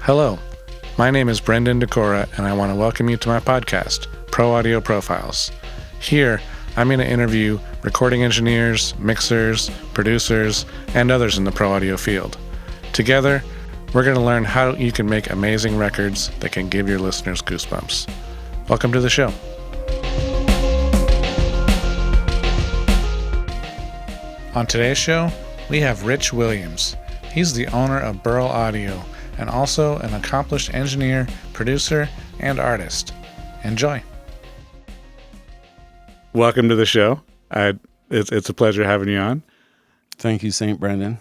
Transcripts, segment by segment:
Hello, my name is Brendan Decora, and I want to welcome you to my podcast, Pro Audio Profiles. Here, I'm going to interview recording engineers, mixers, producers, and others in the pro audio field. Together, we're going to learn how you can make amazing records that can give your listeners goosebumps. Welcome to the show. On today's show, we have Rich Williams. He's the owner of Burl Audio and also an accomplished engineer, producer, and artist. Enjoy. Welcome to the show. It's a pleasure having you on. Thank you, St. Brendan.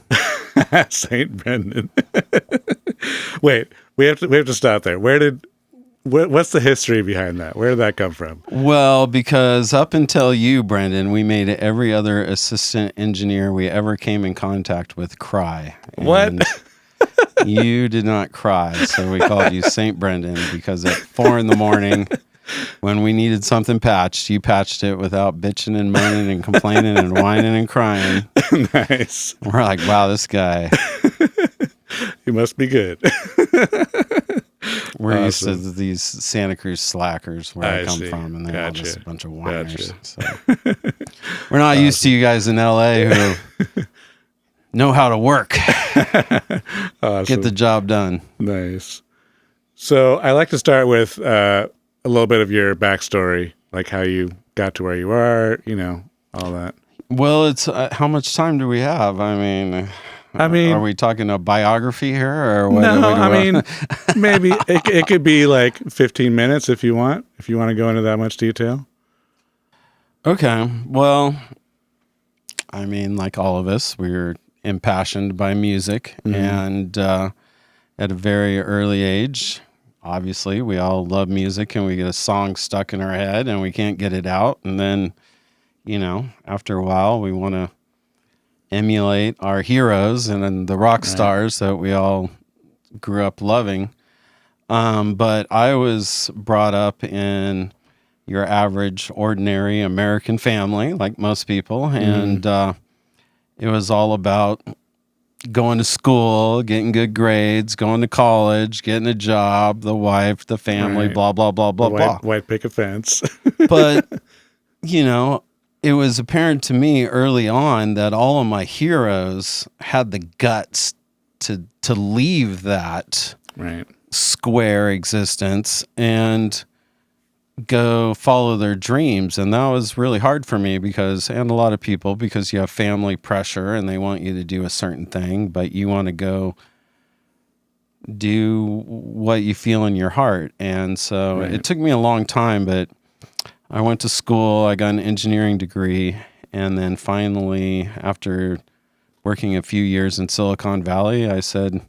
St. Brendan. Wait, we have to stop there. What's the history behind that? Where did that come from? Well, because up until you, Brendan, we made every other assistant engineer we ever came in contact with cry. What? You did not cry, so we called you St. Brendan because at 4 a.m, when we needed something patched, you patched it without bitching and moaning and complaining and whining and crying. Nice. We're like, wow, this guy. He must be good. We're used to these Santa Cruz slackers where I come from, and they're all just a bunch of whiners. So. We're not used to you guys in LA who know how to work. Get the job done. Nice. So I like to start with a little bit of your backstory, like how you got to where you are, all that. Well, it's how much time do we have? I mean, are we talking a biography here, or what? No, maybe it could be like 15 minutes if you want to go into that much detail. Okay. Well, like all of us, we're impassioned by music, and at a very early age, obviously, we all love music, and we get a song stuck in our head, and we can't get it out, and then, after a while, we want to emulate our heroes and then the rock stars that we all grew up loving. But I was brought up in your average, ordinary American family, like most people, and it was all about going to school, getting good grades, going to college, getting a job, the wife, the family, blah, blah, blah, blah, blah. White picket fence. But, it was apparent to me early on that all of my heroes had the guts to leave that square existence and go follow their dreams. And that was really hard for me and a lot of people, because you have family pressure and they want you to do a certain thing, but you want to go do what you feel in your heart. And so it took me a long time, but I went to school, I got an engineering degree, and then finally, after working a few years in Silicon Valley, I said,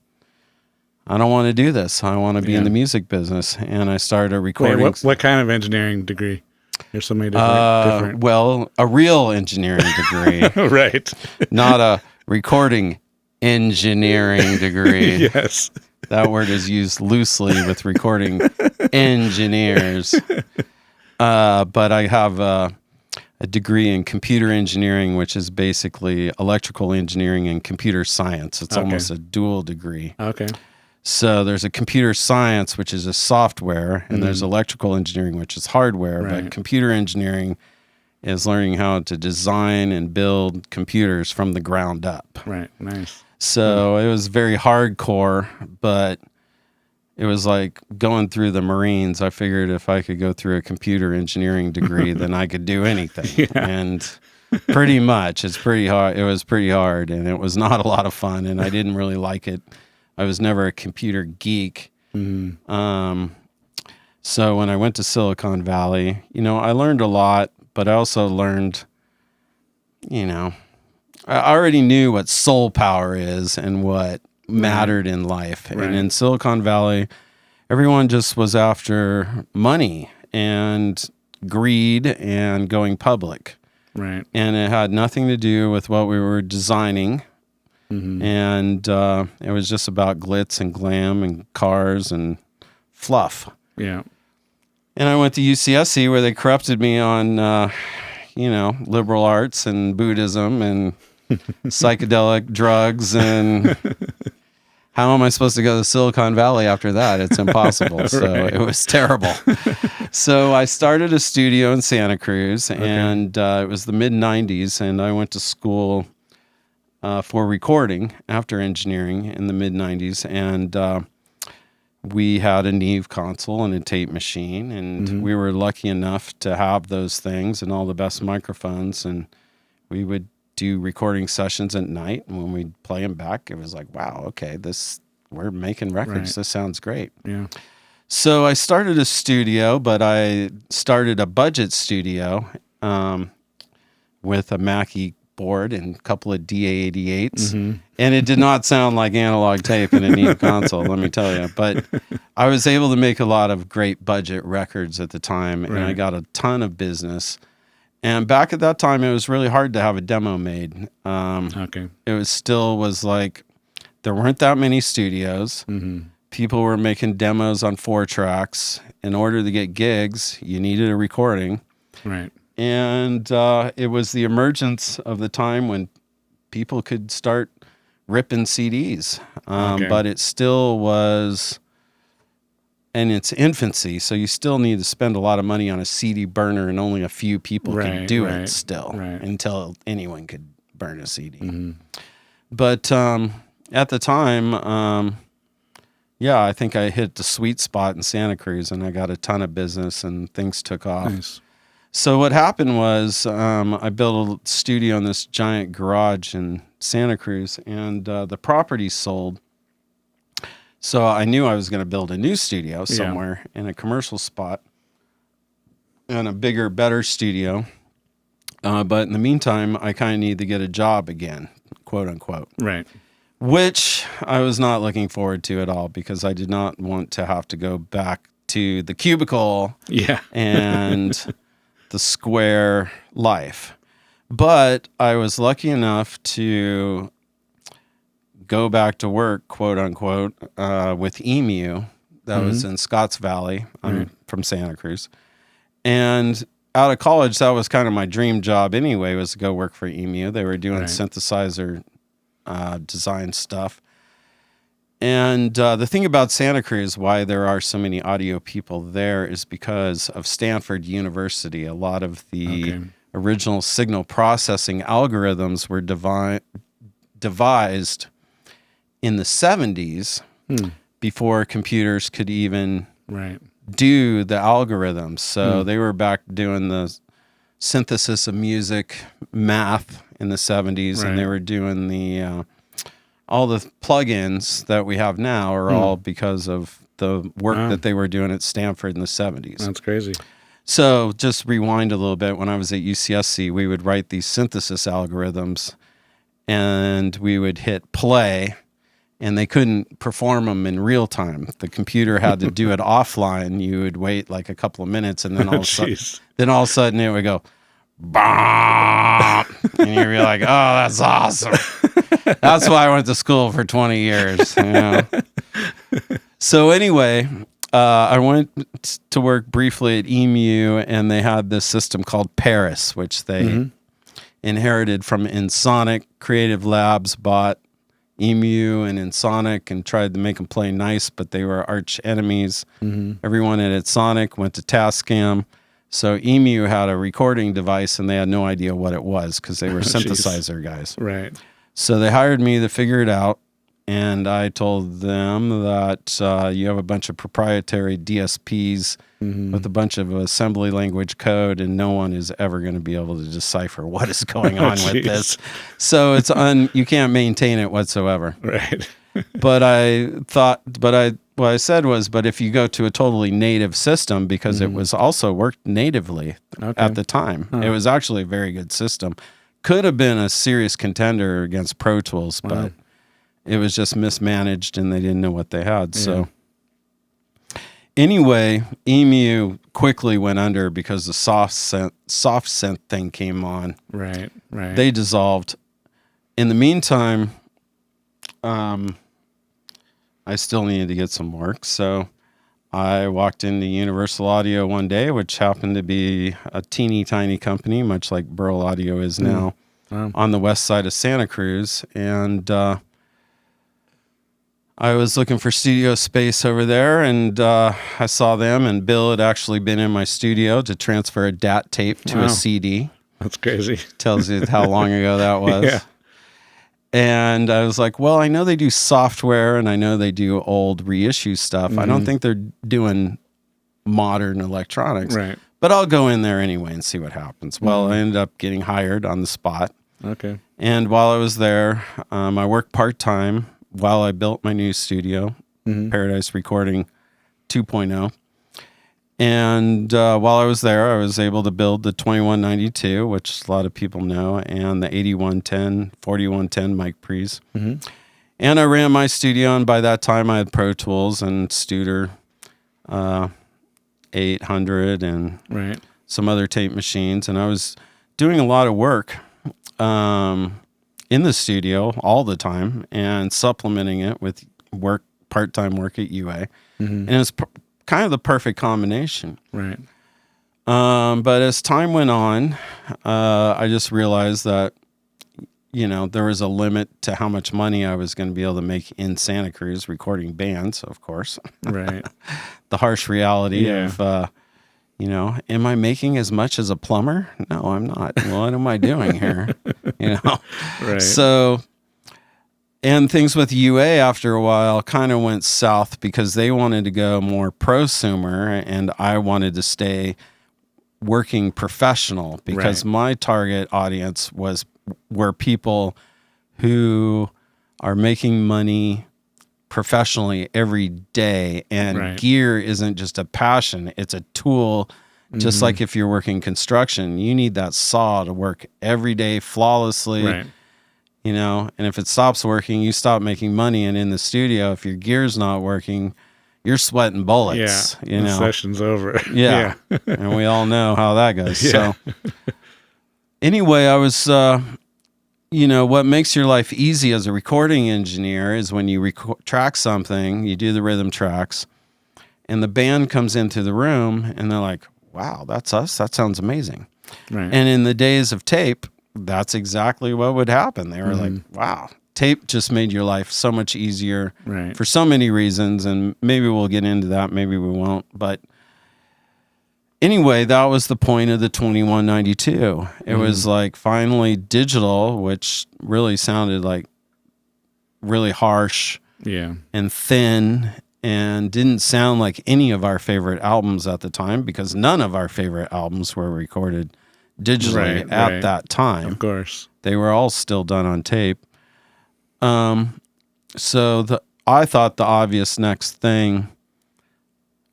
I don't want to do this. I want to be in the music business. And I started recording. Wait, what kind of engineering degree? There's so many different. Well, a real engineering degree. Right. Not a recording engineering degree. Yes. That word is used loosely with recording engineers. But I have a degree in computer engineering, which is basically electrical engineering and computer science. It's almost a dual degree. Okay. So there's a computer science, which is a software, and there's electrical engineering, which is hardware. But computer engineering is learning how to design and build computers from the ground up. Right. Nice. So it was very hardcore, but it was like going through the Marines. I figured if I could go through a computer engineering degree, then I could do anything. Yeah. And pretty much, it's pretty hard. It was pretty hard, and it was not a lot of fun, and I didn't really like it. I was never a computer geek. So when I went to Silicon Valley, I learned a lot, but I also learned, I already knew what soul power is and what mattered in life. And in Silicon Valley, everyone just was after money and greed and going public. Right. And it had nothing to do with what we were designing. And it was just about glitz and glam and cars and fluff. Yeah. And I went to UCSC, where they corrupted me on, liberal arts and Buddhism and psychedelic drugs and how am I supposed to go to Silicon Valley after that? It's impossible. So Right. it was terrible. So I started a studio in Santa Cruz, and it was the mid-'90s, and I went to school for recording after engineering in the mid-'90s, and we had a Neve console and a tape machine, and we were lucky enough to have those things and all the best microphones, and we would do recording sessions at night, and when we'd play them back, it was like, wow, okay, we're making records. Right. This sounds great. Yeah. So I started a studio, but I started a budget studio with a Mackie board and a couple of DA88s, and it did not sound like analog tape in a Neve console, let me tell you. But I was able to make a lot of great budget records at the time, and I got a ton of business. And back at that time, it was really hard to have a demo made. It was like there weren't that many studios. People were making demos on 4 tracks. In order to get gigs, you needed a recording. Right. And it was the emergence of the time when people could start ripping CDs. But it still was in its infancy, so you still need to spend a lot of money on a CD burner, and only a few people could do it still until anyone could burn a CD. But at the time, I think I hit the sweet spot in Santa Cruz, and I got a ton of business, and things took off. Nice. So what happened was I built a studio in this giant garage in Santa Cruz, and the property sold. So I knew I was going to build a new studio somewhere in a commercial spot and a bigger, better studio. But in the meantime, I kind of needed to get a job again, quote unquote. Right. Which I was not looking forward to at all, because I did not want to have to go back to the cubicle and the square life. But I was lucky enough to go back to work, quote unquote, with Emu. That was in Scotts Valley. I'm from Santa Cruz. And out of college, that was kind of my dream job anyway, was to go work for Emu. They were doing synthesizer design stuff. And the thing about Santa Cruz, why there are so many audio people there, is because of Stanford University. A lot of the original signal processing algorithms were devised in the 70s before computers could even do the algorithms. So they were back doing the synthesis of music, math in the 70s, and they were doing the all the plugins that we have now are all because of the work that they were doing at Stanford in the 70s. That's crazy. So just rewind a little bit. When I was at UCSC, we would write these synthesis algorithms, and we would hit play, and they couldn't perform them in real time. The computer had to do it offline. You would wait like a couple of minutes, and then all of a sudden it would go, bah! And you'd be like, oh, that's awesome. That's why I went to school for 20 years. You know? So anyway, I went to work briefly at Emu, and they had this system called Paris, which they inherited from Ensoniq. Creative Labs bought Emu and Ensoniq and tried to make them play nice, but they were arch enemies. Everyone at Ensoniq went to Tascam. So Emu had a recording device, and they had no idea what it was because they were synthesizer guys. Right. So they hired me to figure it out, and I told them that you have a bunch of proprietary DSPs with a bunch of assembly language code, and no one is ever going to be able to decipher what is going on with this. So it's you can't maintain it whatsoever. Right. But what I said was, but if you go to a totally native system, because it was also worked natively at the time, it was actually a very good system. Could have been a serious contender against Pro Tools, but it was just mismanaged and they didn't know what they had. So anyway, Emu quickly went under because the soft synth thing came on. Right. They dissolved. In the meantime, I still needed to get some work, so I walked into Universal Audio one day, which happened to be a teeny tiny company, much like Burl Audio is now, on the west side of Santa Cruz. And I was looking for studio space over there, and I saw them, and Bill had actually been in my studio to transfer a DAT tape to a CD. That's crazy. Tells you how long ago that was. Yeah. And I was like, well, I know they do software, and I know they do old reissue stuff. I don't think they're doing modern electronics. Right. But I'll go in there anyway and see what happens. Well, I ended up getting hired on the spot. Okay. And while I was there, I worked part-time while I built my new studio, Paradise Recording 2.0. And while I was there, I was able to build the 2192, which a lot of people know, and the 8110, 4110 mic pre's. And I ran my studio, and by that time I had Pro Tools and Studer 800 and some other tape machines. And I was doing a lot of work in the studio all the time and supplementing it with part-time work at UA. And it was kind of the perfect combination. Right. But as time went on, I just realized that, there was a limit to how much money I was going to be able to make in Santa Cruz recording bands, of course. Right. The harsh reality of, am I making as much as a plumber? No, I'm not. What am I doing here? Right. So, and things with UA after a while kind of went south because they wanted to go more prosumer, and I wanted to stay working professional because my target audience were people who are making money professionally every day, and gear isn't just a passion, it's a tool. Just like if you're working construction, you need that saw to work every day flawlessly. And if it stops working, you stop making money. And in the studio, if your gear's not working, you're sweating bullets. The session's over. Yeah. And we all know how that goes. So anyway, I was, what makes your life easy as a recording engineer is when you track something, you do the rhythm tracks, and the band comes into the room and they're like, wow, that's us. That sounds amazing. Right. And in the days of tape, that's exactly what would happen. They were like, wow, tape just made your life so much easier for so many reasons. And maybe we'll get into that. Maybe we won't. But anyway, that was the point of the 2192. It was like finally digital, which really sounded like really harsh and thin, and didn't sound like any of our favorite albums at the time, because none of our favorite albums were recorded digitally at that time. Of course. They were all still done on tape. So I thought the obvious next thing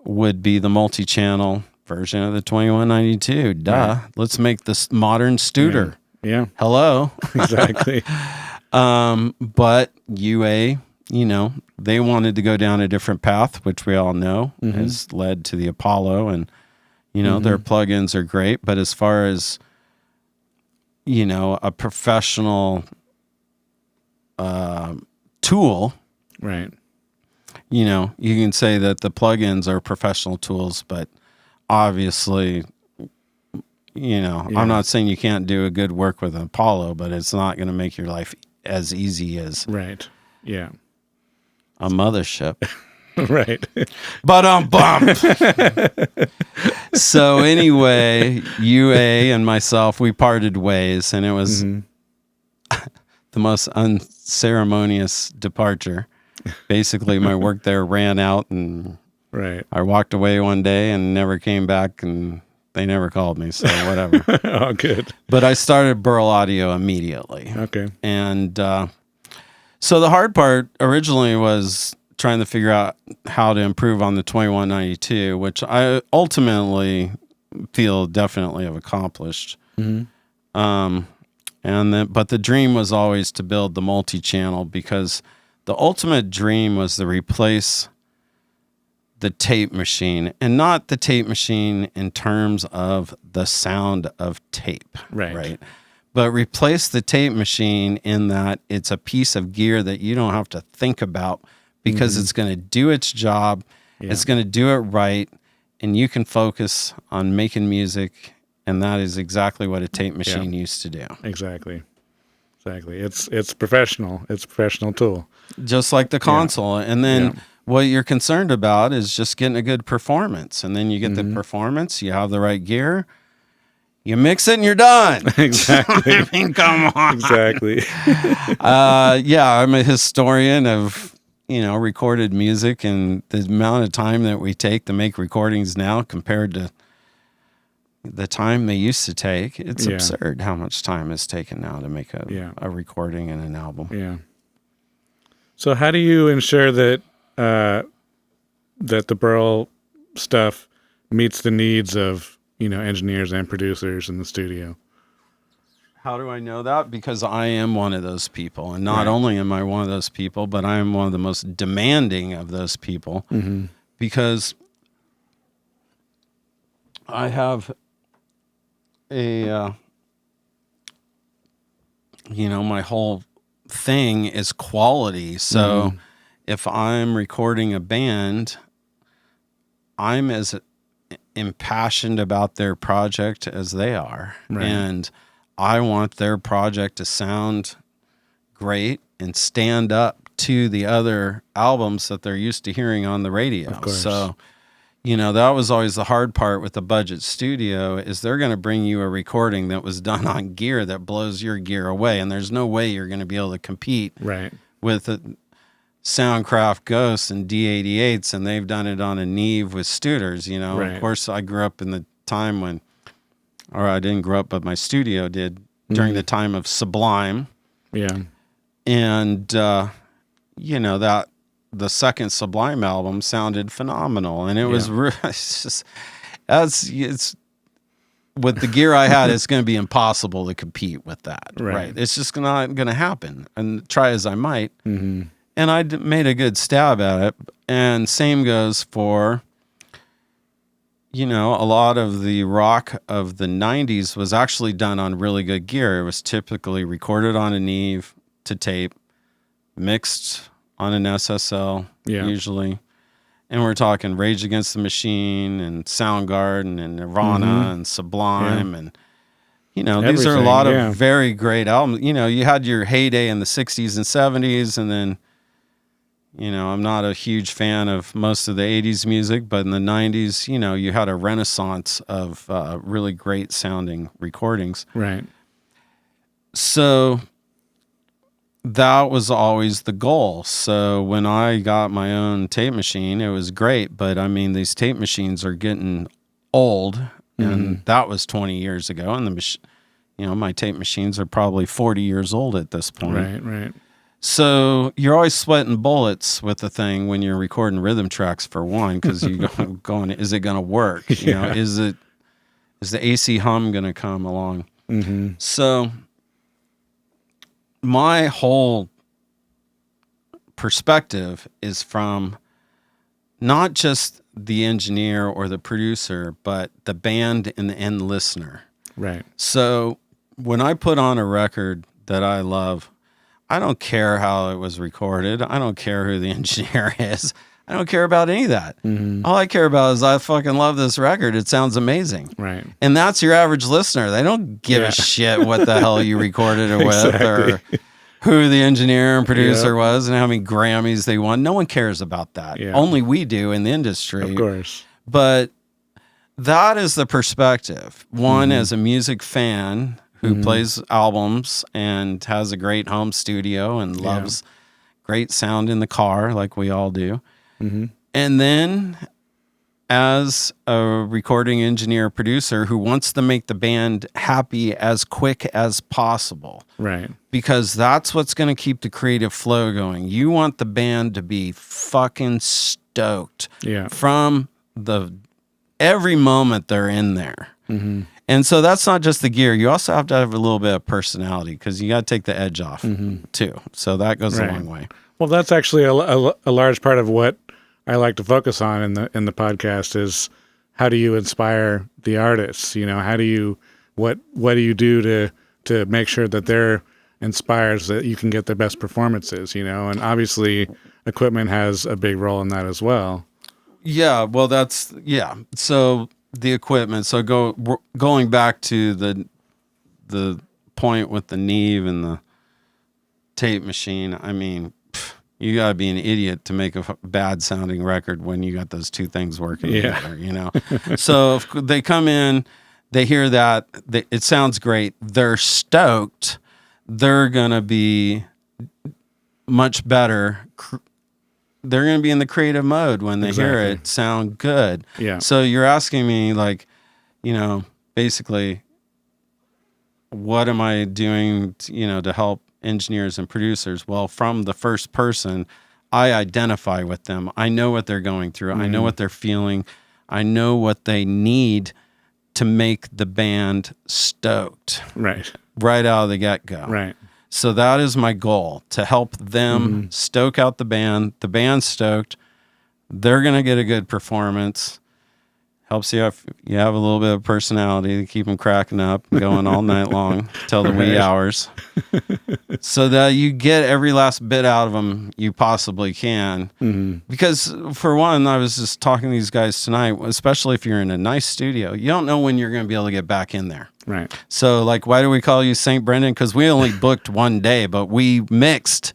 would be the multi-channel version of the 2192. Duh. Let's make this modern Studer. Yeah. Hello. Exactly. But UA, they wanted to go down a different path, which we all know has led to the Apollo, and their plugins are great, but as far as a professional tool, you can say that the plugins are professional tools, but obviously, I'm not saying you can't do a good work with an Apollo, but it's not going to make your life as easy as a mothership. Right. But bump. So anyway, UA and myself, we parted ways, and it was the most unceremonious departure. Basically, my work there ran out, and I walked away one day and never came back, and they never called me, so whatever. Oh, good. But I started Burl Audio immediately. Okay. And so the hard part originally was trying to figure out how to improve on the 2192, which I ultimately feel definitely have accomplished. But the dream was always to build the multi-channel, because the ultimate dream was to replace the tape machine, and not the tape machine in terms of the sound of tape, right? But replace the tape machine in that it's a piece of gear that you don't have to think about, because it's going to do its job. It's going to do it right, and you can focus on making music, and that is exactly what a tape machine used to do. Exactly. Exactly. It's professional. It's a professional tool. Just like the console. And then Yeah. what you're concerned about is just getting a good performance. And then you get the performance, you have the right gear, you mix it and you're done. Exactly. I mean, come on. Exactly. Yeah, I'm a historian of, recorded music, and the amount of time that we take to make recordings now compared to the time they used to take, it's absurd how much time is taken now to make a recording and an album. Yeah. So how do you ensure that that the Burl stuff meets the needs of, engineers and producers in the studio? How do I know that? Because I am one of those people. And not only am I one of those people, but I am one of the most demanding of those people. Mm-hmm. Because I have my whole thing is quality. So if I'm recording a band, I'm as impassioned about their project as they are. Right. And I want their project to sound great and stand up to the other albums that they're used to hearing on the radio. Of course. So, that was always the hard part with the budget studio, is they're going to bring you a recording that was done on gear that blows your gear away. And there's no way you're going to be able to compete with the Soundcraft Ghosts and D88s, and they've done it on a Neve with Studers, Right. Of course, I grew up in the time when, or I didn't grow up, but my studio did, during the time of Sublime. Yeah. And, that the second Sublime album sounded phenomenal, and it was it's just, it's with the gear I had, it's going to be impossible to compete with that. Right. It's just not going to happen, and try as I might. Mm-hmm. And I made a good stab at it. And same goes for, a lot of the rock of the 90s was actually done on really good gear. It was typically recorded on a Neve to tape, mixed on an SSL, usually. And we're talking Rage Against the Machine and Soundgarden and Nirvana and Sublime and... these are a lot of very great albums. You had your heyday in the 60s and 70s, and then, I'm not a huge fan of most of the 80s music, but in the 90s, you had a renaissance of really great sounding recordings. Right. So that was always the goal. So when I got my own tape machine, it was great, but these tape machines are getting old, and that was 20 years ago, and my tape machines are probably 40 years old at this point. Right. So you're always sweating bullets with the thing when you're recording rhythm tracks, for one, because you're going, is it going to work? Is the AC hum going to come along? Mm-hmm. So my whole perspective is from not just the engineer or the producer, but the band and the end listener. Right. So when I put on a record that I love, I don't care how it was recorded. I don't care who the engineer is. I don't care about any of that. Mm-hmm. All I care about is I fucking love this record. It sounds amazing. Right. And that's your average listener. They don't give a shit what the hell you recorded it with or who the engineer and producer was and how many Grammys they won. No one cares about that. Yeah. Only we do in the industry. Of course. But that is the perspective. One, as a music fan who plays albums and has a great home studio and loves great sound in the car like we all do. Mm-hmm. And then as a recording engineer producer who wants to make the band happy as quick as possible. Right. Because that's what's going to keep the creative flow going. You want the band to be fucking stoked from every moment they're in there. Mm-hmm. And so that's not just the gear. You also have to have a little bit of personality, because you got to take the edge off too. So that goes a long way. Well, that's actually a large part of what I like to focus on in the podcast is how do you inspire the artists? How do you what do you do to make sure that they're inspired so that you can get the best performances? And obviously equipment has a big role in that as well. Yeah, well, so the equipment. So going back to the point with the Neve and tape machine, I mean, you got to be an idiot to make a bad sounding record when you got those two things working together, you know? So if they come in, they hear that, it sounds great, they're stoked, they're going to be much better. They're going to be in the creative mode when they hear it sound good. Yeah. So you're asking me, like, you know, basically, what am I doing, to help engineers and producers? Well, from the first person, I identify with them. I know what they're going through. I know what they're feeling. I know what they need to make the band stoked. Right out of the get-go. Right. So that is my goal, to help them stoke out the band's stoked. They're going to get a good performance. Helps you if you have a little bit of personality to keep them cracking up and going all night long till the wee hours. So that you get every last bit out of them you possibly can. Because for one, I was just talking to these guys tonight, especially if you're in a nice studio, you don't know when you're going to be able to get back in there. Right. So, like, why do we call you St. Brendan? Because we only booked one day, but we mixed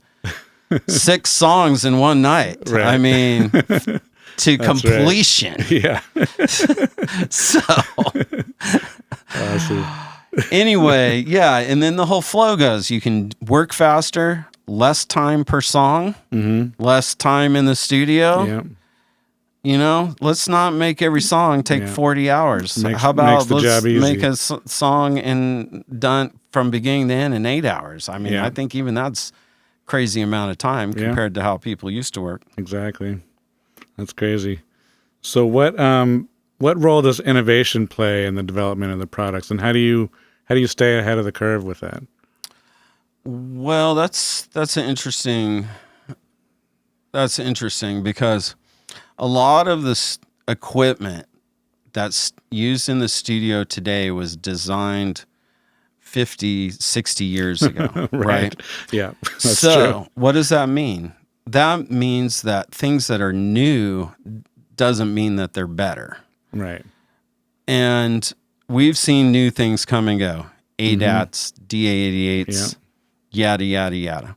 6 songs in one night. Right. I mean, to completion. Right. Yeah. So, Awesome. Anyway, yeah. And then the whole flow goes. You can work faster, less time per song, less time in the studio. Yeah. Let's not make every song take 40 hours. How about let's make a song and done from beginning to end in 8 hours? I mean, I think even that's crazy amount of time compared to how people used to work. Exactly. That's crazy. So what role does innovation play in the development of the products, and how do you stay ahead of the curve with that? Well, that's interesting because a lot of this equipment that's used in the studio today was designed 50, 60 years ago, right? Yeah, that's so true. What does that mean? That means that things that are new doesn't mean that they're better. Right. And we've seen new things come and go. ADATs, DA88s, yada, yada, yada.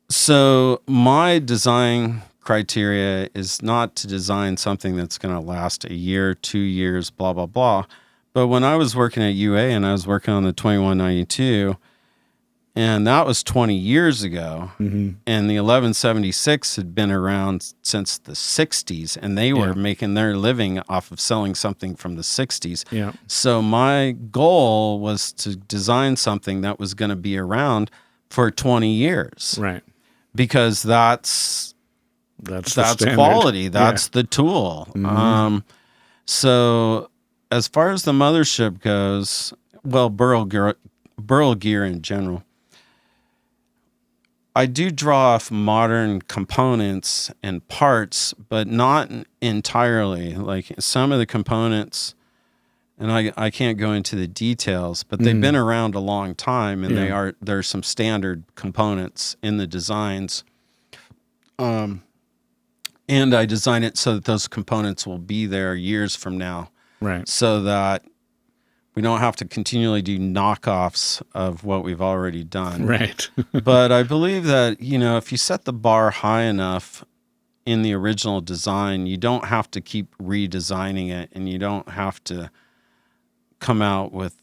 So my design criteria is not to design something that's going to last a year, 2 years, blah, blah, blah. But when I was working at UA and I was working on the 2192, and that was 20 years ago, and the 1176 had been around since the 60s, and they were making their living off of selling something from the 60s. Yeah. So my goal was to design something that was going to be around for 20 years. Right. Because that's the quality. That's the tool. So as far as the mothership goes, well, Burl gear in general, I do draw off modern components and parts, but not entirely. Like some of the components, and I can't go into the details, but they've been around a long time, and there's some standard components in the designs. And I design it so that those components will be there years from now. Right. So that we don't have to continually do knockoffs of what we've already done. Right. But I believe that, if you set the bar high enough in the original design, you don't have to keep redesigning it, and you don't have to come out with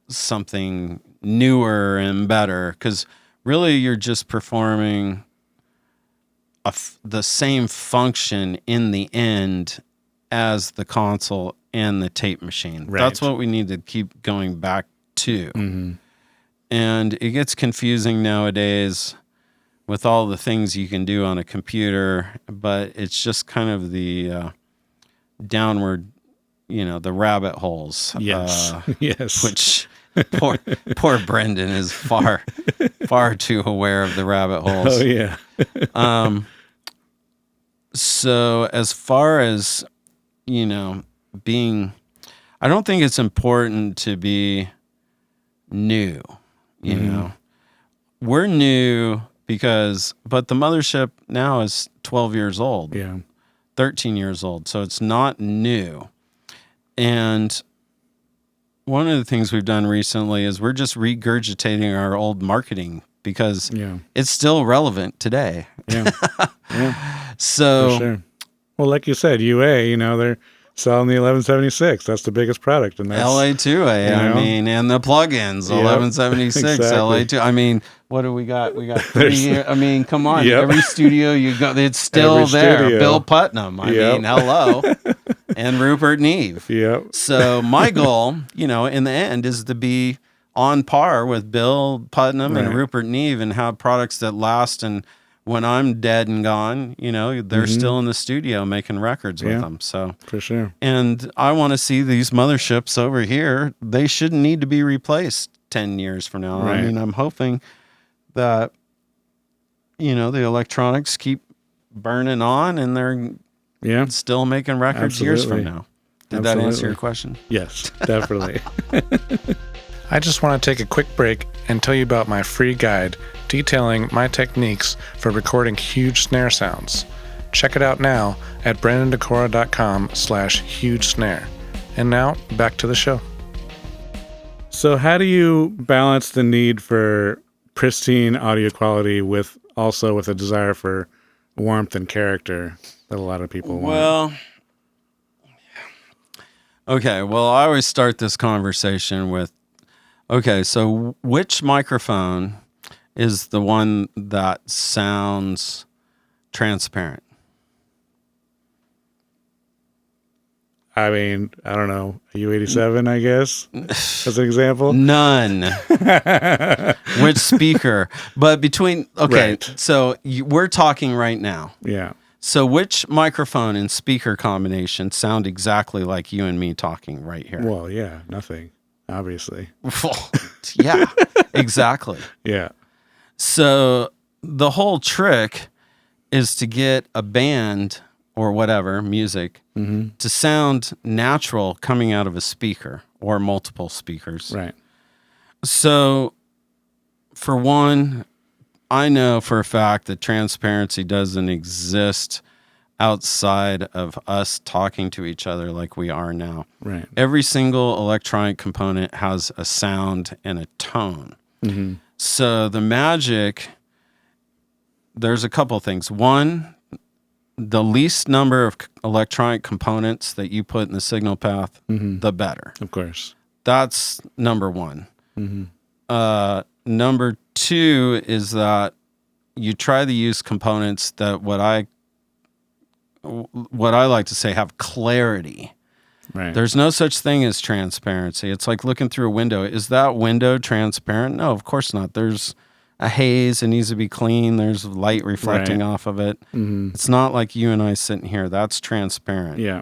something newer and better, because really you're just performing the same function in the end as the console and the tape machine. Right. That's what we need to keep going back to. And it gets confusing nowadays with all the things you can do on a computer, but it's just kind of the downward, the rabbit holes. Yes. Yes. Which poor Brendan is far too aware of the rabbit holes. Oh yeah. So as far as, being, I don't think it's important to be new, you know. We're new but the mothership now is 12 years old. Yeah. 13 years old. So it's not new. And one of the things we've done recently is we're just regurgitating our old marketing because Yeah. it's still relevant today. Yeah. Yeah. So, For sure. Well, like you said, UA, they're selling the 1176. That's the biggest product, and that's LA2A, I mean, and the plugins, Yep, 1176, exactly. LA2. I mean, what do we got? We got 3 There's- here. I mean, come on. Yep. Every studio you go, it's still Every there. studio. Bill Putnam. I Yep. mean, hello. And Rupert Neve. Yep. So my goal, in the end, is to be on par with Bill Putnam and Right. Rupert Neve and have products that last. And when I'm dead and gone, they're still in the studio making records with Yeah. them. So For sure. and I want to see these motherships over here. They shouldn't need to be replaced 10 years from now. Right. I mean, I'm hoping that, the electronics keep burning on and they're Yeah. still making records years from Absolutely. now. Did that answer Absolutely. your question? Yes, definitely. I just want to take a quick break and tell you about my free guide detailing my techniques for recording huge snare sounds. Check it out now at brandondecora.com/huge snare. And now back to the show. So how do you balance the need for pristine audio quality with a desire for warmth and character that a lot of people want? Well, okay. Well, I always start this conversation with, okay, so which microphone is the one that sounds transparent? I mean, I don't know, a U87, I guess, as an example. None. Which speaker? But between, okay, Right. so we're talking right now. Yeah. So which microphone and speaker combination sound exactly like you and me talking right here? Well, yeah, nothing, obviously. Yeah, exactly. Yeah. So the whole trick is to get a band or whatever, music, to sound natural coming out of a speaker or multiple speakers. Right. So, for one, I know for a fact that transparency doesn't exist outside of us talking to each other like we are now. Right. Every single electronic component has a sound and a tone. Mm-hmm. So the magic, there's a couple things. One, the least number of electronic components that you put in the signal path, the better. Of course. That's number one. Mm-hmm. Number two is that you try to use components that what I like to say have clarity. Right. There's no such thing as transparency. It's like looking through a window. Is that window transparent? No, of course not. There's a haze. It needs to be clean. There's light reflecting off of it. Mm-hmm. It's not like you and I sitting here. That's transparent. Yeah.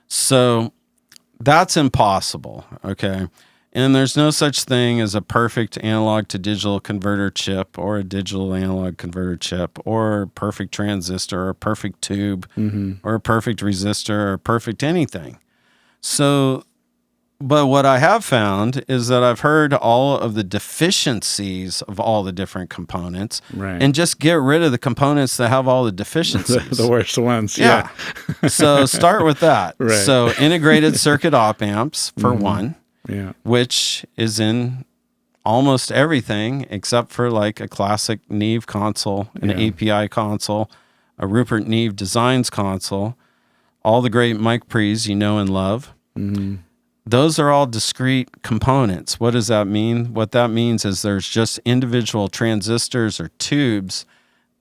So that's impossible, okay? And there's no such thing as a perfect analog to digital converter chip or a digital analog converter chip or a perfect transistor or a perfect tube or a perfect resistor or a perfect anything. So, but what I have found is that I've heard all of the deficiencies of all the different components Right. and just get rid of the components that have all the deficiencies. the worst ones. Yeah. So start with that. Right. So integrated circuit op amps for one, Yeah. which is in almost everything except for like a classic Neve console, an API console, a Rupert Neve Designs console, all the great mic pre's you know and love. Those are all discrete components. What does that mean? What that means is there's just individual transistors or tubes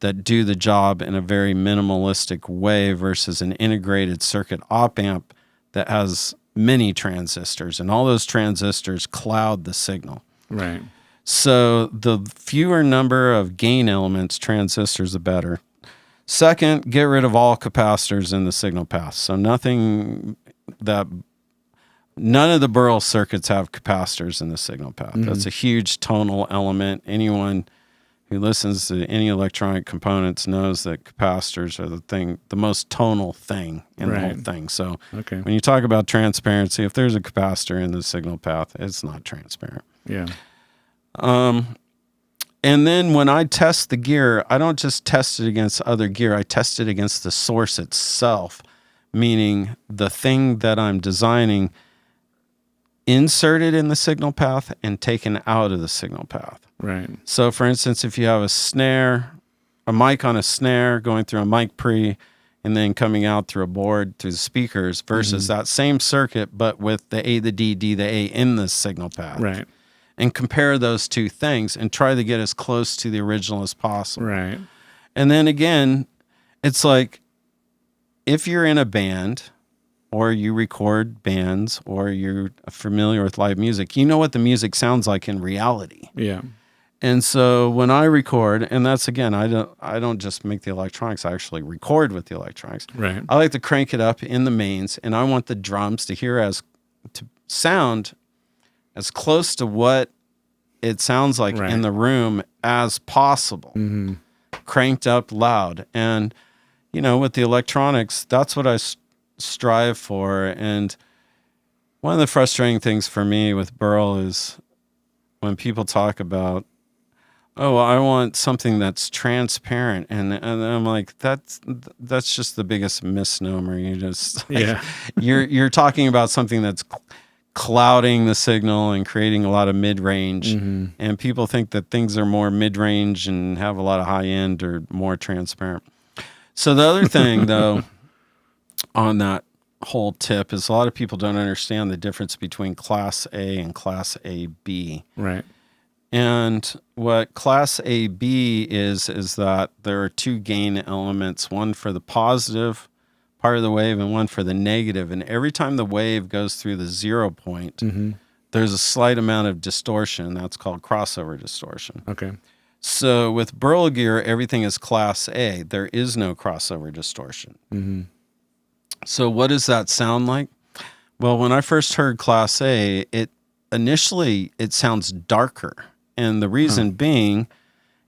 that do the job in a very minimalistic way versus an integrated circuit op amp that has many transistors, and all those transistors cloud the signal. Right. So the fewer number of gain elements, transistors, the better. Second, get rid of all capacitors in the signal path. So none of the Burl circuits have capacitors in the signal path. That's a huge tonal element. Anyone who listens to any electronic components knows that capacitors are the most tonal thing in the whole Right. thing. So Okay. when you talk about transparency, if there's a capacitor in the signal path, it's not transparent. Yeah. And then when I test the gear, I don't just test it against other gear. I test it against the source itself, meaning the thing that I'm designing inserted in the signal path and taken out of the signal path. Right. So, for instance, if you have a mic on a snare going through a mic pre and then coming out through a board through the speakers versus that same circuit, but with the A, the D, the A in the signal path. Right. And compare those two things and try to get as close to the original as possible. Right. And then again, it's like if you're in a band or you record bands or you're familiar with live music, you know what the music sounds like in reality. Yeah. And so when I record, and that's again, I don't just make the electronics, I actually record with the electronics. Right. I like to crank it up in the mains, and I want the drums to sound as close to what it sounds like in the room as possible. Mm-hmm. Cranked up loud. And, with the electronics, that's what I strive for. And one of the frustrating things for me with Burl is when people talk about, oh, I want something that's transparent, and I'm like, that's just the biggest misnomer. You just you're talking about something that's clouding the signal and creating a lot of mid-range, and people think that things are more mid-range and have a lot of high-end or more transparent. So the other thing, though, on that whole tip is a lot of people don't understand the difference between Class A and Class AB. Right. And what Class AB is that there are two gain elements, one for the positive part of the wave and one for the negative. And every time the wave goes through the 0 point, there's a slight amount of distortion. That's called crossover distortion. Okay. So with Burl gear, everything is Class A. There is no crossover distortion. Mm-hmm. So what does that sound like? Well, when I first heard Class A, initially it sounds darker. And the reason being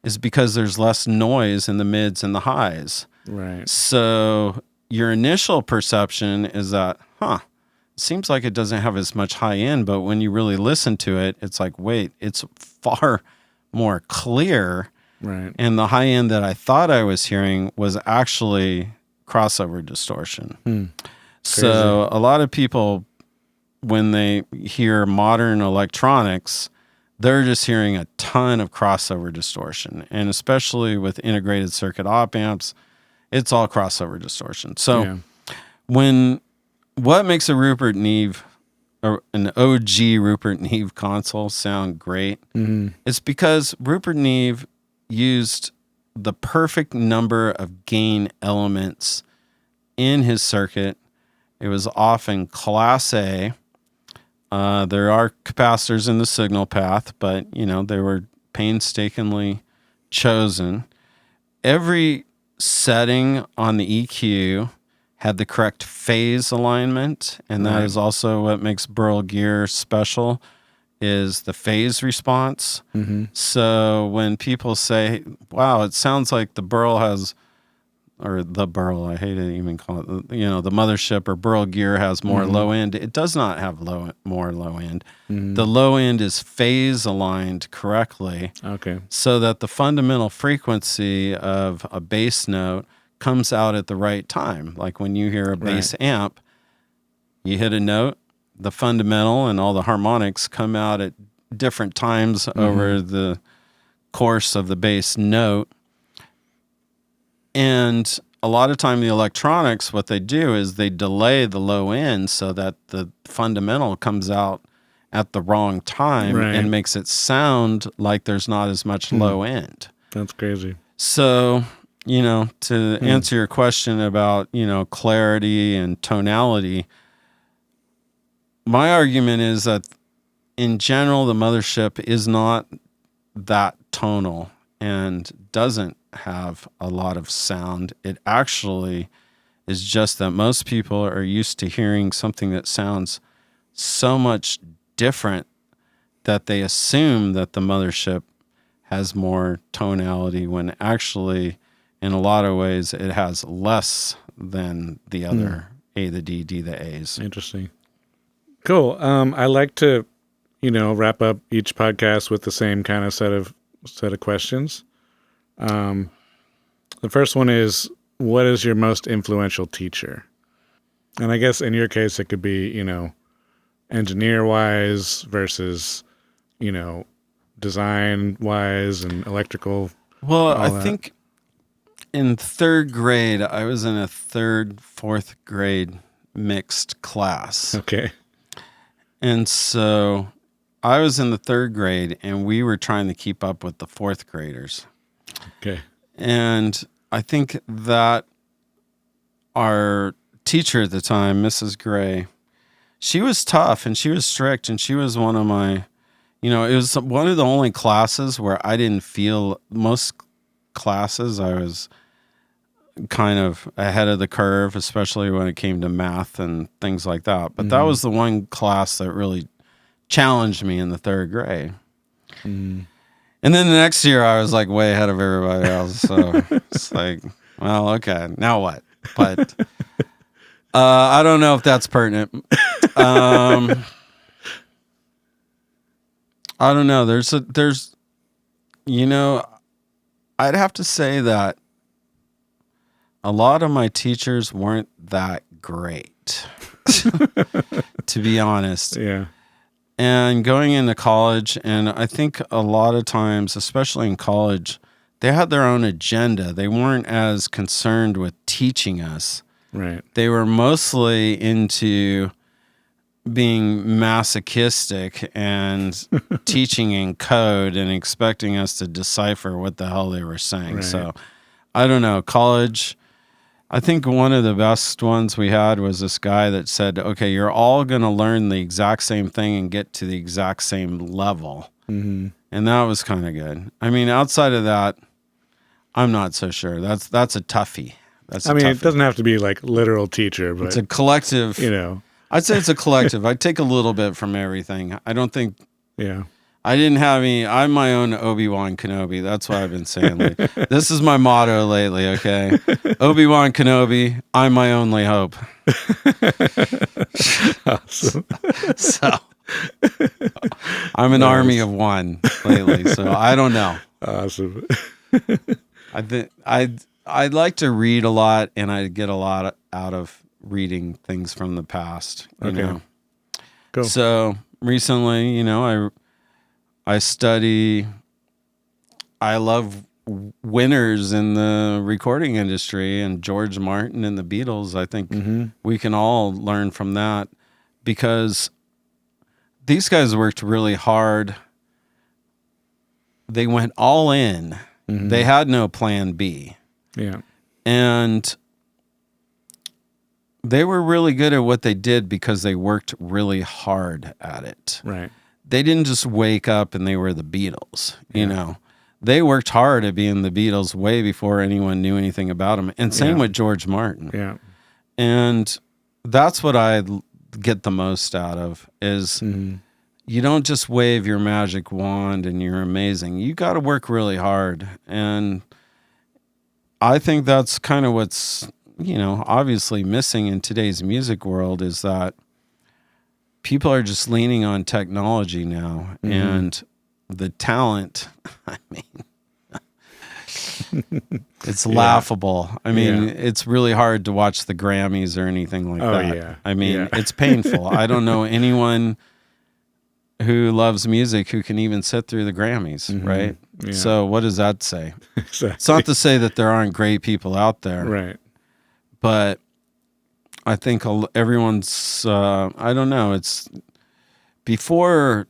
is because there's less noise in the mids and the highs. Right. So your initial perception is that, it seems like it doesn't have as much high end, but when you really listen to it, it's like, wait, it's far more clear. Right. And the high end that I thought I was hearing was actually crossover distortion. So a lot of people, when they hear modern electronics, they're just hearing a ton of crossover distortion. And especially with integrated circuit op amps, it's all crossover distortion. So what makes a Rupert Neve, or an OG Rupert Neve console sound great, it's because Rupert Neve used the perfect number of gain elements in his circuit. It was often Class A. There are capacitors in the signal path, but, they were painstakingly chosen. Every setting on the EQ had the correct phase alignment, and that is also what makes Burl gear special, is the phase response. So when people say, wow, it sounds like the Burl has... or the Burl, I hate to even call it, the mothership or Burl gear has more low end. It does not have more low end. The low end is phase aligned correctly. Okay. So that the fundamental frequency of a bass note comes out at the right time. Like when you hear a bass amp, you hit a note, the fundamental and all the harmonics come out at different times over the course of the bass note. And a lot of time the electronics, what they do is they delay the low end so that the fundamental comes out at the wrong time and makes it sound like there's not as much low end. That's crazy. So, to answer your question about, clarity and tonality, my argument is that in general, the mothership is not that tonal and doesn't have a lot of sound. It actually is just that most people are used to hearing something that sounds so much different that they assume that the mothership has more tonality when actually in a lot of ways it has less than the other A, the D, the A's. Interesting. Cool. I like to, wrap up each podcast with the same kind of set of questions. The first one is, what is your most influential teacher? And I guess in your case, it could be, engineer wise versus, design wise and electrical? Well, I think in third grade, I was in a fourth grade mixed class. Okay. And so I was in the third grade and we were trying to keep up with the fourth graders. Okay. And I think that our teacher at the time, Mrs. Gray, she was tough and she was strict, and she was one of my, it was one of the only classes where I didn't feel, most classes I was kind of ahead of the curve, especially when it came to math and things like that. But that was the one class that really challenged me in the third grade. And then the next year I was like way ahead of everybody else. So it's like, well, okay, now what? But I don't know if that's pertinent. I don't know. I'd have to say that a lot of my teachers weren't that great, to be honest. Yeah. And going into college, and I think a lot of times, especially in college, they had their own agenda. They weren't as concerned with teaching us. Right. They were mostly into being masochistic and teaching in code and expecting us to decipher what the hell they were saying. Right. So I don't know. College, I think one of the best ones we had was this guy that said, okay, you're all going to learn the exact same thing and get to the exact same level. Mm-hmm. And that was kind of good. I mean, outside of that, I'm not so sure. That's a toughie. It doesn't have to be like literal teacher, but it's a collective. I'd say it's a collective. I take a little bit from everything. I don't think. Yeah. I didn't have any. I'm my own Obi-Wan Kenobi. That's what I've been saying. This is my motto lately. Okay, Obi-Wan Kenobi. I'm my only hope. Awesome. So I'm an army of one lately. So I don't know. Awesome. I think I'd like to read a lot, and I get a lot out of reading things from the past. You know. Cool. So recently, I study. I love winners in the recording industry, and George Martin and the Beatles. I think we can all learn from that, because these guys worked really hard. They went all in. They had no plan B. Yeah. And they were really good at what they did because they worked really hard at it. Right. They didn't just wake up and they were the Beatles, They worked hard at being the Beatles way before anyone knew anything about them. And same with George Martin. Yeah. And that's what I get the most out of is you don't just wave your magic wand and you're amazing. You got to work really hard. And I think that's kind of what's, obviously missing in today's music world, is that people are just leaning on technology now, and the talent, it's laughable. It's really hard to watch the Grammys or anything like that. Yeah. It's painful. I don't know anyone who loves music who can even sit through the Grammys, right? Yeah. So what does that say? Exactly. It's not to say that there aren't great people out there. Right. But I think everyone's, I don't know, it's before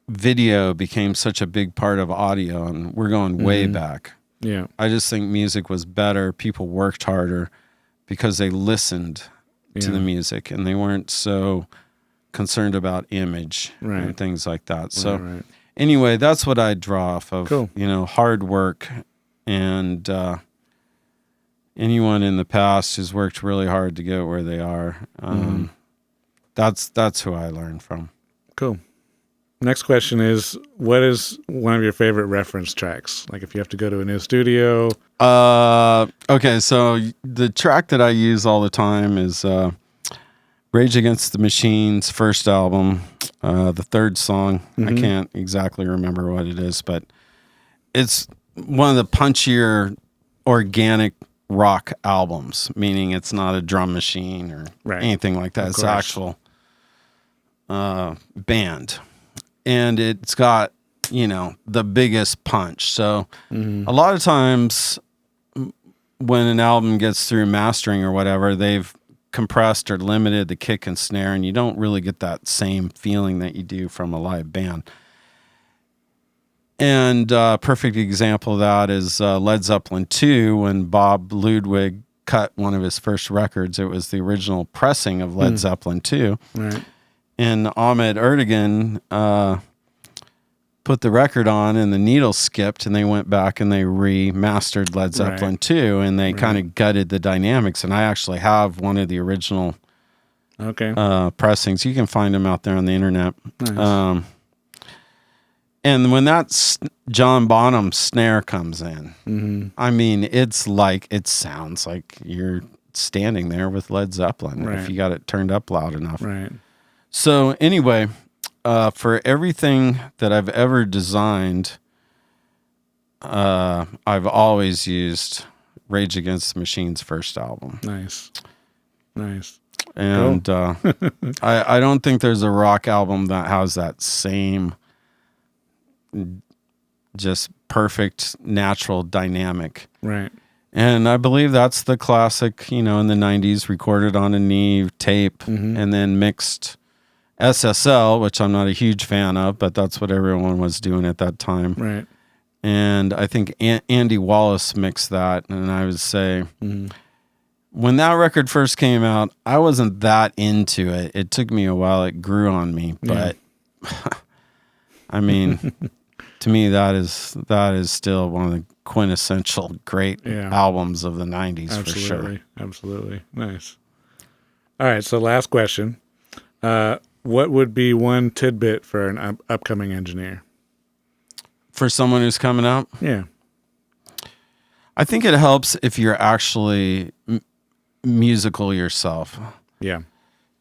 video became such a big part of audio, and we're going way back. Yeah. I just think music was better. People worked harder because they listened to the music, and they weren't so concerned about image and things like that. So anyway, that's what I draw off of, hard work, and anyone in the past who's worked really hard to get where they are. That's who I learned from. Cool. Next question is, what is one of your favorite reference tracks? Like if you have to go to a new studio. Okay, so the track that I use all the time is Rage Against the Machine's first album, the third song. I can't exactly remember what it is, but it's one of the punchier organic rock albums, meaning it's not a drum machine or anything like that. It's actual band, and it's got, the biggest punch. So a lot of times when an album gets through mastering or whatever, they've compressed or limited the kick and snare, and you don't really get that same feeling that you do from a live band. And a perfect example of that is Led Zeppelin 2, when Bob Ludwig cut one of his first records. It was the original pressing of Led Zeppelin 2. Right. And Ahmet Ertegun put the record on, and the needle skipped, and they went back and they remastered Led Zeppelin 2, and they kind of gutted the dynamics. And I actually have one of the original pressings. You can find them out there on the internet. Nice. And when that John Bonham snare comes in, I mean, it sounds like you're standing there with Led Zeppelin if you got it turned up loud enough. Right. So anyway, for everything that I've ever designed, I've always used Rage Against the Machine's first album. Nice. And I don't think there's a rock album that has that same just perfect natural dynamic. Right. And I believe that's the classic, in the 90s, recorded on a Neve tape and then mixed SSL, which I'm not a huge fan of, but that's what everyone was doing at that time. Right. And I think Andy Wallace mixed that. And I would say when that record first came out, I wasn't that into it. It took me a while. It grew on me. But I mean, to me, that is still one of the quintessential great albums of the 90s. Absolutely. For sure. Absolutely. Nice. All right. So last question. What would be one tidbit for an upcoming engineer? For someone who's coming up? Yeah. I think it helps if you're actually musical yourself. Yeah.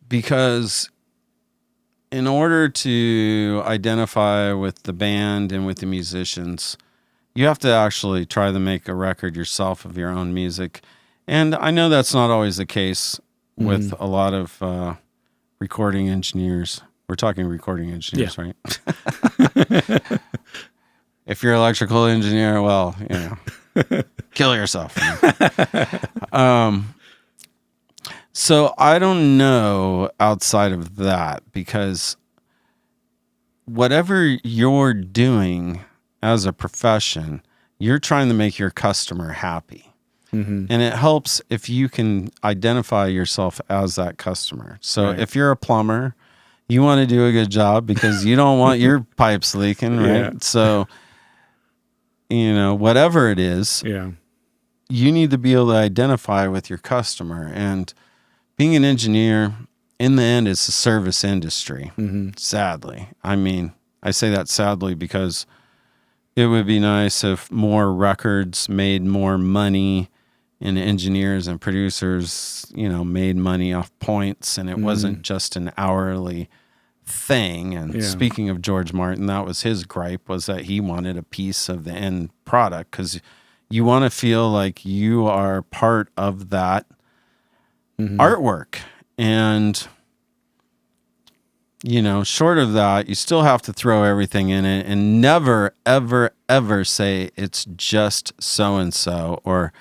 Because in order to identify with the band and with the musicians, you have to actually try to make a record yourself of your own music. And I know that's not always the case with a lot of recording engineers. We're talking recording engineers, right? If you're an electrical engineer, well, kill yourself. So I don't know outside of that, because whatever you're doing as a profession, you're trying to make your customer happy. And it helps if you can identify yourself as that customer. So if you're a plumber, you want to do a good job because you don't want your pipes leaking, right? Yeah. So, whatever it is, you need to be able to identify with your customer. And being an engineer, in the end, it's a service industry, sadly. I mean, I say that sadly because it would be nice if more records made more money and engineers and producers, made money off points, and it wasn't just an hourly thing. And speaking of George Martin, that was his gripe, was that he wanted a piece of the end product, because you want to feel like you are part of that artwork. And, short of that, you still have to throw everything in it and never, ever, ever say it's just so-and-so, or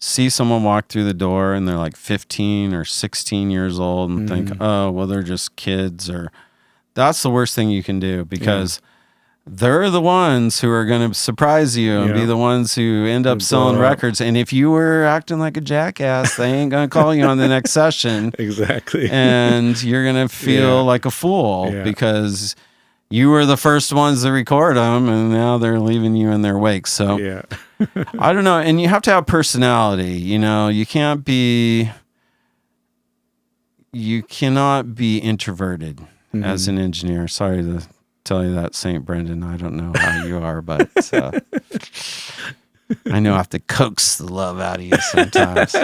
see someone walk through the door and they're like 15 or 16 years old and think, oh, well, they're just kids. Or that's the worst thing you can do, because they're the ones who are going to surprise you and be the ones who end up selling records. And if you were acting like a jackass, they ain't going to call you on the next session. Exactly. And you're going to feel like a fool because you were the first ones to record them, and now they're leaving you in their wake. So I don't know. And you have to have personality. You cannot be introverted as an engineer. Sorry to tell you that, St. Brendan. I don't know how you are, but I know I have to coax the love out of you sometimes.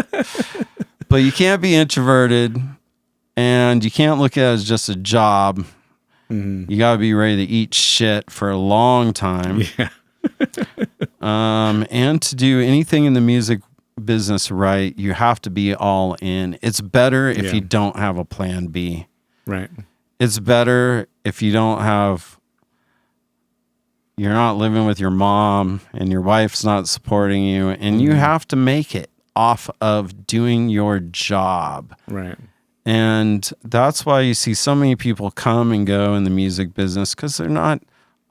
But you can't be introverted, and you can't look at it as just a job. You got to be ready to eat shit for a long time. And to do anything in the music business right, you have to be all in. It's better if you don't have a plan B. Right. it's better if you're not living with your mom and your wife's not supporting you, and you have to make it off of doing your job. Right. And that's why you see so many people come and go in the music business, because they're not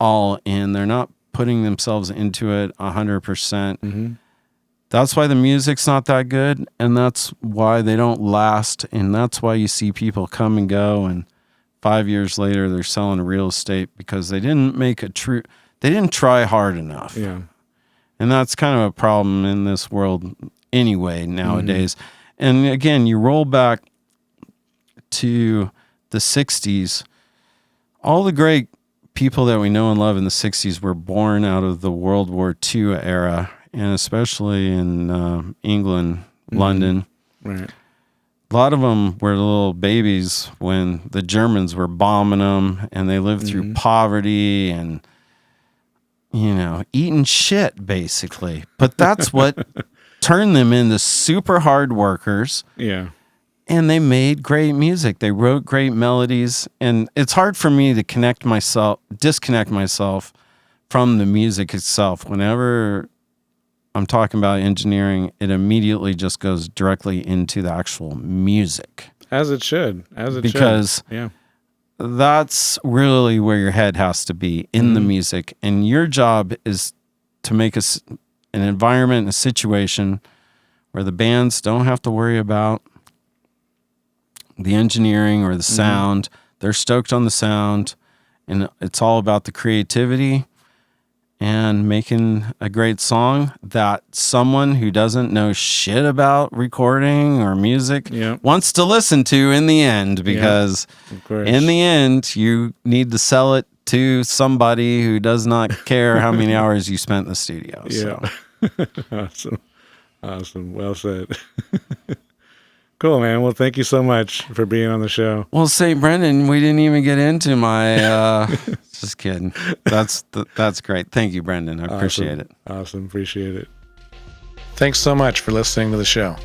all in. They're not putting themselves into it 100%. Mm-hmm. That's why the music's not that good, and that's why they don't last, and that's why you see people come and go, and 5 years later they're selling real estate because they didn't they didn't try hard enough. Yeah. And that's kind of a problem in this world anyway nowadays. And again, you roll back to the 60s, all the great people that we know and love in the 60s were born out of the World War II era, and especially in England, London. Right. A lot of them were little babies when the Germans were bombing them, and they lived through poverty and, eating shit, basically. But that's what turned them into super hard workers. Yeah. And they made great music. They wrote great melodies. And it's hard for me to disconnect myself from the music itself. Whenever I'm talking about engineering, it immediately just goes directly into the actual music. As it should. Because that's really where your head has to be, in the music. And your job is to make an environment, a situation where the bands don't have to worry about the engineering or the sound. They're stoked on the sound, and it's all about the creativity and making a great song that someone who doesn't know shit about recording or music wants to listen to in the end, because in the end, you need to sell it to somebody who does not care how many hours you spent in the studio. Yeah. So. Awesome. Well said. Cool, man. Well, thank you so much for being on the show. Well, St. Brendan, we didn't even get into my... just kidding. That's great. Thank you, Brendan. I appreciate it. Awesome. Appreciate it. Thanks so much for listening to the show.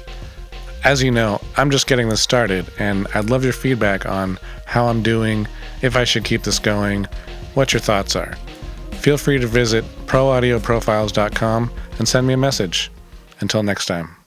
As you know, I'm just getting this started, and I'd love your feedback on how I'm doing, if I should keep this going, what your thoughts are. Feel free to visit proaudioprofiles.com and send me a message. Until next time.